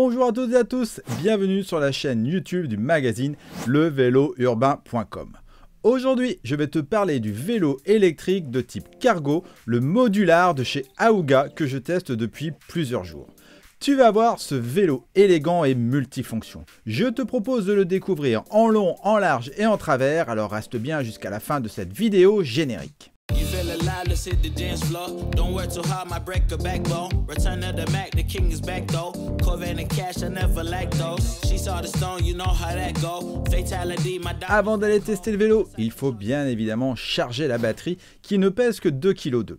Bonjour à toutes et à tous, bienvenue sur la chaîne YouTube du magazine levélourbain.com. Aujourd'hui, je vais te parler du vélo électrique de type cargo, le modular de chez Aouga que je teste depuis plusieurs jours. Tu vas voir ce vélo élégant et multifonction. Je te propose de le découvrir en long, en large et en travers, alors reste bien jusqu'à la fin de cette vidéo générique. Avant d'aller tester le vélo, il faut bien évidemment charger la batterie qui ne pèse que 2,2 kg.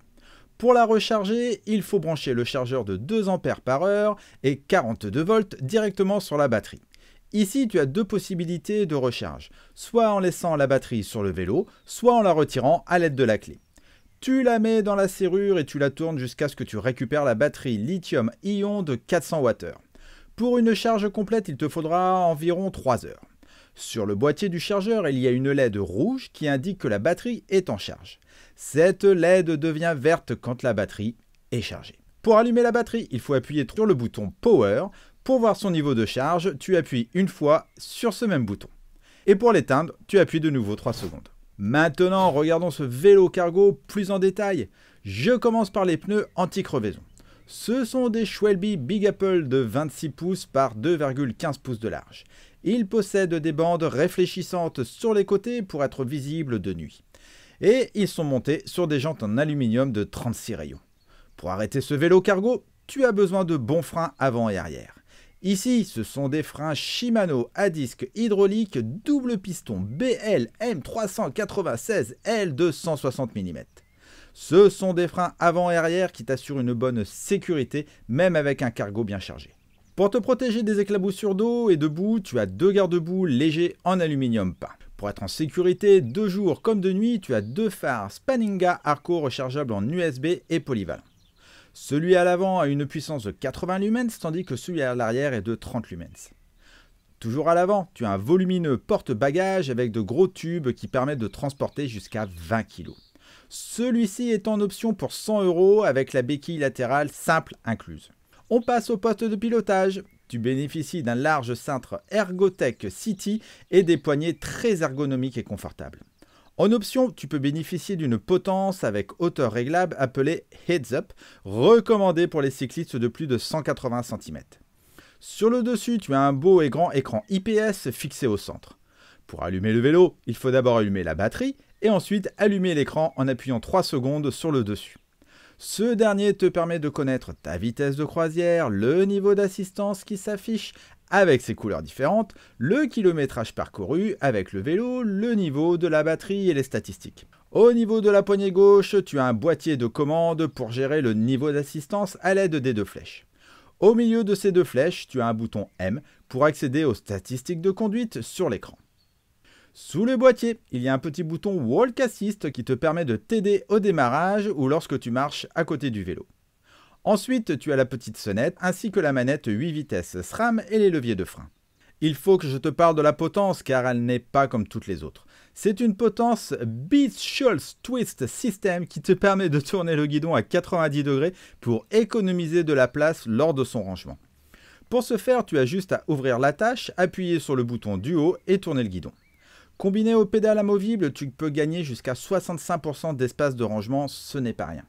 Pour la recharger, il faut brancher le chargeur de 2 ampères/heure et 42 volts directement sur la batterie. Ici, tu as deux possibilités de recharge, soit en laissant la batterie sur le vélo, soit en la retirant à l'aide de la clé. Tu la mets dans la serrure et tu la tournes jusqu'à ce que tu récupères la batterie lithium-ion de 400 Wh. Pour une charge complète, il te faudra environ 3 heures. Sur le boîtier du chargeur, il y a une LED rouge qui indique que la batterie est en charge. Cette LED devient verte quand la batterie est chargée. Pour allumer la batterie, il faut appuyer sur le bouton Power. Pour voir son niveau de charge, tu appuies une fois sur ce même bouton. Et pour l'éteindre, tu appuies de nouveau 3 secondes. Maintenant, regardons ce vélo cargo plus en détail. Je commence par les pneus anti-crevaison. Ce sont des Schwalbe Big Apple de 26 pouces par 2,15 pouces de large. Ils possèdent des bandes réfléchissantes sur les côtés pour être visibles de nuit. Et ils sont montés sur des jantes en aluminium de 36 rayons. Pour arrêter ce vélo cargo, tu as besoin de bons freins avant et arrière. Ici, ce sont des freins Shimano à disque hydraulique double piston BL M396L de 160 mm. Ce sont des freins avant et arrière qui t'assurent une bonne sécurité, même avec un cargo bien chargé. Pour te protéger des éclaboussures d'eau et de boue, tu as deux garde-boue légers en aluminium peint. Pour être en sécurité de jour comme de nuit, tu as deux phares Spaninga Arco rechargeables en USB et polyvalents. Celui à l'avant a une puissance de 80 lumens, tandis que celui à l'arrière est de 30 lumens. Toujours à l'avant, tu as un volumineux porte-bagages avec de gros tubes qui permettent de transporter jusqu'à 20 kg. Celui-ci est en option pour 100 € avec la béquille latérale simple incluse. On passe au poste de pilotage. Tu bénéficies d'un large cintre Ergotech City et des poignées très ergonomiques et confortables. En option, tu peux bénéficier d'une potence avec hauteur réglable appelée Heads Up, recommandée pour les cyclistes de plus de 180 cm. Sur le dessus, tu as un beau et grand écran IPS fixé au centre. Pour allumer le vélo, il faut d'abord allumer la batterie et ensuite allumer l'écran en appuyant 3 secondes sur le dessus. Ce dernier te permet de connaître ta vitesse de croisière, le niveau d'assistance qui s'affiche avec ses couleurs différentes, le kilométrage parcouru avec le vélo, le niveau de la batterie et les statistiques. Au niveau de la poignée gauche, tu as un boîtier de commande pour gérer le niveau d'assistance à l'aide des deux flèches. Au milieu de ces deux flèches, tu as un bouton M pour accéder aux statistiques de conduite sur l'écran. Sous le boîtier, il y a un petit bouton Walk Assist qui te permet de t'aider au démarrage ou lorsque tu marches à côté du vélo. Ensuite, tu as la petite sonnette ainsi que la manette 8 vitesses SRAM et les leviers de frein. Il faut que je te parle de la potence car elle n'est pas comme toutes les autres. C'est une potence Beech-Schultz Twist System qui te permet de tourner le guidon à 90 degrés pour économiser de la place lors de son rangement. Pour ce faire, tu as juste à ouvrir l'attache, appuyer sur le bouton du haut et tourner le guidon. Combiné aux pédales amovibles, tu peux gagner jusqu'à 65% d'espace de rangement, ce n'est pas rien.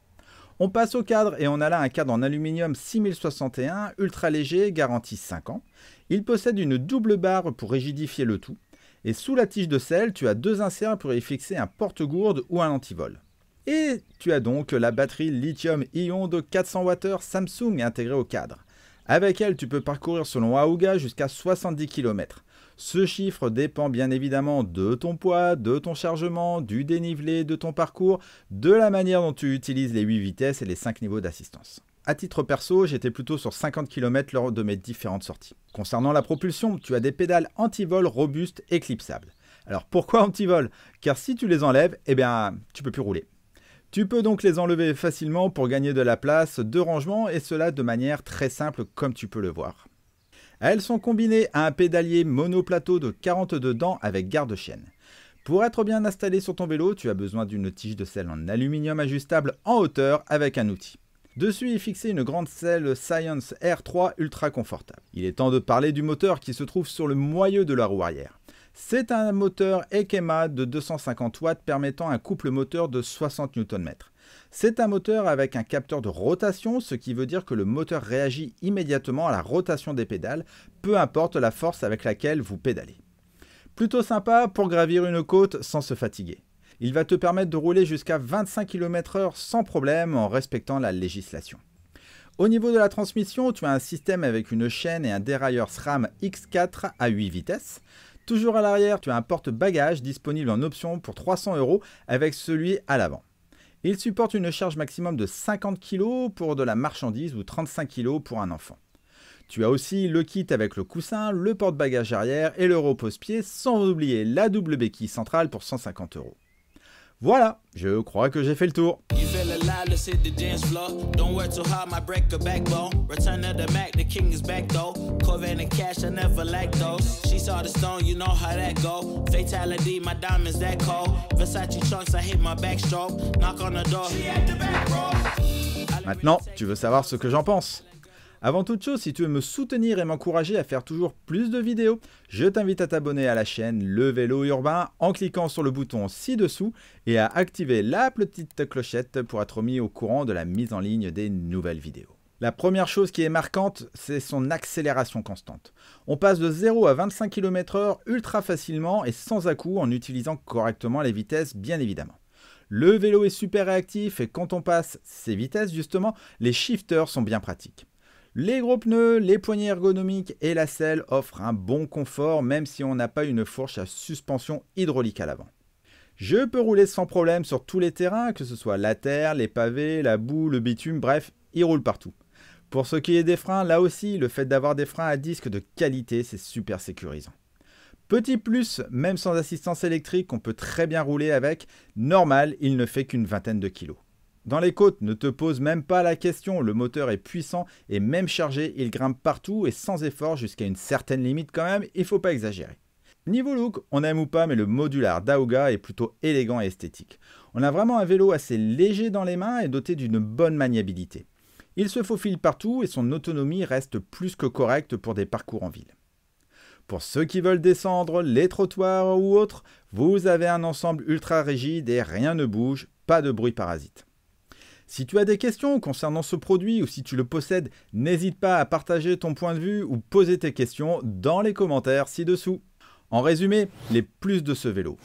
On passe au cadre et on a là un cadre en aluminium 6061, ultra léger, garanti 5 ans. Il possède une double barre pour rigidifier le tout. Et sous la tige de selle, tu as deux inserts pour y fixer un porte-gourde ou un antivol. Et tu as donc la batterie lithium-ion de 400 Wh Samsung intégrée au cadre. Avec elle, tu peux parcourir selon Aouga jusqu'à 70 km. Ce chiffre dépend bien évidemment de ton poids, de ton chargement, du dénivelé, de ton parcours, de la manière dont tu utilises les 8 vitesses et les 5 niveaux d'assistance. À titre perso, j'étais plutôt sur 50 km lors de mes différentes sorties. Concernant la propulsion, tu as des pédales anti-vol robustes et clipsables. Alors pourquoi anti-vol? Car si tu les enlèves, tu peux plus rouler. Tu peux donc les enlever facilement pour gagner de la place de rangement et cela de manière très simple comme tu peux le voir. Elles sont combinées à un pédalier monoplateau de 42 dents avec garde-chaîne. Pour être bien installé sur ton vélo, tu as besoin d'une tige de selle en aluminium ajustable en hauteur avec un outil. Dessus est fixée une grande selle Science R3 ultra confortable. Il est temps de parler du moteur qui se trouve sur le moyeu de la roue arrière. C'est un moteur Ekema de 250 watts permettant un couple moteur de 60 Nm. C'est un moteur avec un capteur de rotation, ce qui veut dire que le moteur réagit immédiatement à la rotation des pédales, peu importe la force avec laquelle vous pédalez. Plutôt sympa pour gravir une côte sans se fatiguer. Il va te permettre de rouler jusqu'à 25 km/h sans problème en respectant la législation. Au niveau de la transmission, tu as un système avec une chaîne et un dérailleur SRAM X4 à 8 vitesses. Toujours à l'arrière, tu as un porte-bagages disponible en option pour 300 € avec celui à l'avant. Il supporte une charge maximum de 50 kg pour de la marchandise ou 35 kg pour un enfant. Tu as aussi le kit avec le coussin, le porte-bagages arrière et le repose-pied, sans oublier la double béquille centrale pour 150 €. Voilà, je crois que j'ai fait le tour. Maintenant, tu veux savoir ce que j'en pense? Avant toute chose, si tu veux me soutenir et m'encourager à faire toujours plus de vidéos, je t'invite à t'abonner à la chaîne Le Vélo Urbain en cliquant sur le bouton ci-dessous et à activer la petite clochette pour être mis au courant de la mise en ligne des nouvelles vidéos. La première chose qui est marquante, c'est son accélération constante. On passe de 0 à 25 km/h ultra facilement et sans à-coups en utilisant correctement les vitesses bien évidemment. Le vélo est super réactif et quand on passe ces vitesses justement, les shifters sont bien pratiques. Les gros pneus, les poignées ergonomiques et la selle offrent un bon confort même si on n'a pas une fourche à suspension hydraulique à l'avant. Je peux rouler sans problème sur tous les terrains, que ce soit la terre, les pavés, la boue, le bitume, bref, il roule partout. Pour ce qui est des freins, là aussi, le fait d'avoir des freins à disque de qualité, c'est super sécurisant. Petit plus, même sans assistance électrique, on peut très bien rouler avec. Normal, il ne fait qu'une vingtaine de kilos. Dans les côtes, ne te pose même pas la question, le moteur est puissant et même chargé, il grimpe partout et sans effort jusqu'à une certaine limite quand même, il ne faut pas exagérer. Niveau look, on aime ou pas, mais le modular d'Aoga est plutôt élégant et esthétique. On a vraiment un vélo assez léger dans les mains et doté d'une bonne maniabilité. Il se faufile partout et son autonomie reste plus que correcte pour des parcours en ville. Pour ceux qui veulent descendre les trottoirs ou autres, vous avez un ensemble ultra rigide et rien ne bouge, pas de bruit parasite. Si tu as des questions concernant ce produit ou si tu le possèdes, n'hésite pas à partager ton point de vue ou poser tes questions dans les commentaires ci-dessous. En résumé, les plus de ce vélo.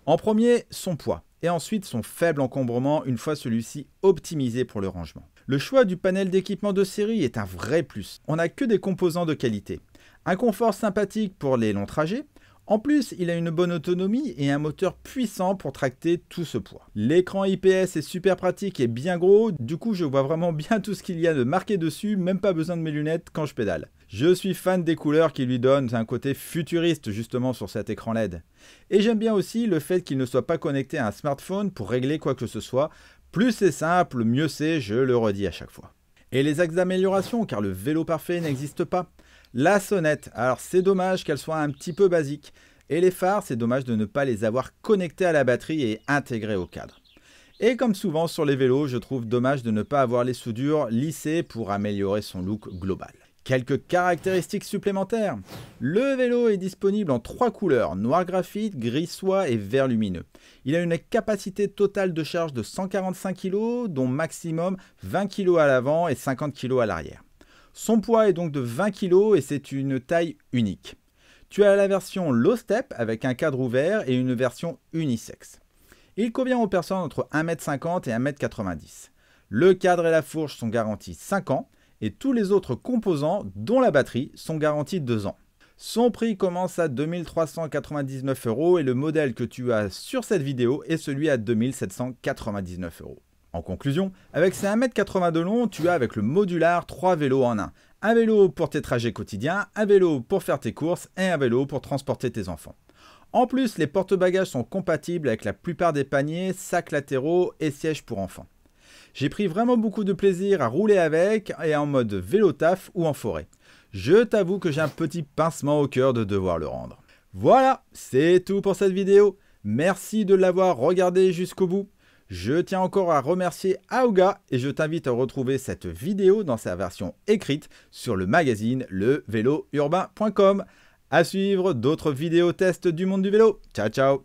En premier, son poids et ensuite son faible encombrement une fois celui-ci optimisé pour le rangement. Le choix du panel d'équipement de série est un vrai plus. On n'a que des composants de qualité. Un confort sympathique pour les longs trajets. En plus, il a une bonne autonomie et un moteur puissant pour tracter tout ce poids. L'écran IPS est super pratique et bien gros, du coup je vois vraiment bien tout ce qu'il y a de marqué dessus, même pas besoin de mes lunettes quand je pédale. Je suis fan des couleurs qui lui donnent un côté futuriste justement sur cet écran LED. Et j'aime bien aussi le fait qu'il ne soit pas connecté à un smartphone pour régler quoi que ce soit. Plus c'est simple, mieux c'est, je le redis à chaque fois. Et les axes d'amélioration, car le vélo parfait n'existe pas. La sonnette, alors c'est dommage qu'elle soit un petit peu basique. Et les phares, c'est dommage de ne pas les avoir connectés à la batterie et intégrés au cadre. Et comme souvent sur les vélos, je trouve dommage de ne pas avoir les soudures lissées pour améliorer son look global. Quelques caractéristiques supplémentaires. Le vélo est disponible en 3 couleurs, noir graphite, gris soie et vert lumineux. Il a une capacité totale de charge de 145 kg, dont maximum 20 kg à l'avant et 50 kg à l'arrière. Son poids est donc de 20 kg et c'est une taille unique. Tu as la version low step avec un cadre ouvert et une version unisexe. Il convient aux personnes entre 1,50 m et 1,90 m. Le cadre et la fourche sont garantis 5 ans et tous les autres composants, dont la batterie, sont garantis 2 ans. Son prix commence à 2 399 € et le modèle que tu as sur cette vidéo est celui à 2 799 €. En conclusion, avec ces 1,80 m de long, tu as avec le modular 3 vélos en un. Un vélo pour tes trajets quotidiens, un vélo pour faire tes courses et un vélo pour transporter tes enfants. En plus, les porte-bagages sont compatibles avec la plupart des paniers, sacs latéraux et sièges pour enfants. J'ai pris vraiment beaucoup de plaisir à rouler avec et en mode vélo taf ou en forêt. Je t'avoue que j'ai un petit pincement au cœur de devoir le rendre. Voilà, c'est tout pour cette vidéo. Merci de l'avoir regardé jusqu'au bout. Je tiens encore à remercier Aouga et je t'invite à retrouver cette vidéo dans sa version écrite sur le magazine levélourbain.com. À suivre d'autres vidéos tests du monde du vélo. Ciao ciao.